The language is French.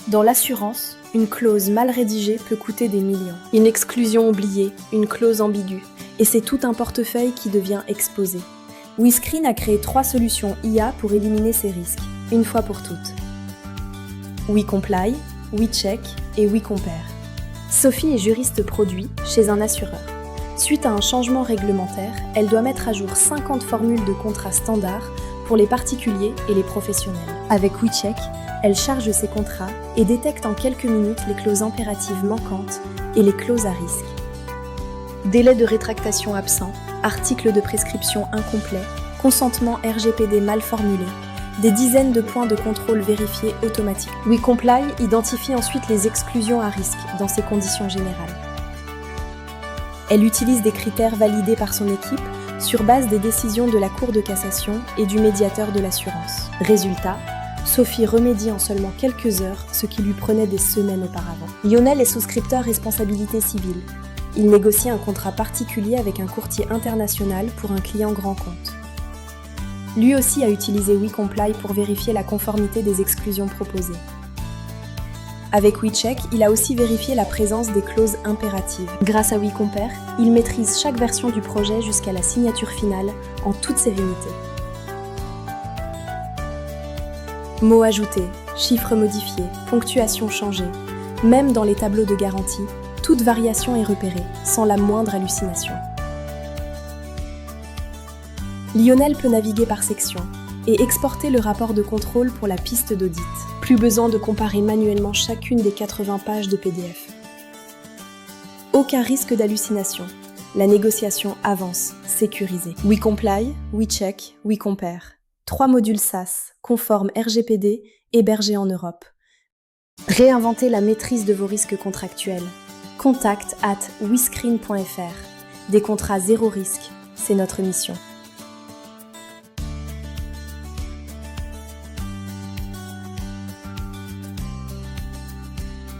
Dans l'assurance, une clause mal rédigée peut coûter des millions. Une exclusion oubliée, une clause ambiguë, et c'est tout un portefeuille qui devient exposé. WeScreen a créé 3 solutions IA pour éliminer ces risques, une fois pour toutes. WeComply, WeCheck et WeCompare. Sophie est juriste produit chez un assureur. Suite à un changement réglementaire, elle doit mettre à jour 50 formules de contrats standards pour les particuliers et les professionnels. Avec WeCheck, elle charge ses contrats et détecte en quelques minutes les clauses impératives manquantes et les clauses à risque. Délai de rétractation absent, article de prescription incomplet, consentement RGPD mal formulé, des dizaines de points de contrôle vérifiés automatiques. WeComply identifie ensuite les exclusions à risque dans ces conditions générales. Elle utilise des critères validés par son équipe sur base des décisions de la Cour de cassation et du médiateur de l'assurance. Résultat, Sophie remédie en seulement quelques heures ce qui lui prenait des semaines auparavant. Lionel est souscripteur responsabilité civile. Il négocie un contrat particulier avec un courtier international pour un client grand compte. Lui aussi a utilisé WeComply pour vérifier la conformité des exclusions proposées. Avec WeCheck, il a aussi vérifié la présence des clauses impératives. Grâce à WeCompare, il maîtrise chaque version du projet jusqu'à la signature finale en toute sérénité. Mots ajoutés, chiffres modifiés, ponctuation changée, même dans les tableaux de garantie, toute variation est repérée, sans la moindre hallucination. Lionel peut naviguer par section et exporter le rapport de contrôle pour la piste d'audit. Plus besoin de comparer manuellement chacune des 80 pages de PDF. Aucun risque d'hallucination. La négociation avance, sécurisée. WeComply, WeCheck, WeCompare. 3 modules SaaS, conformes RGPD, hébergés en Europe. Réinventez la maîtrise de vos risques contractuels. Contact@wescreen.fr. Des contrats zéro risque, c'est notre mission.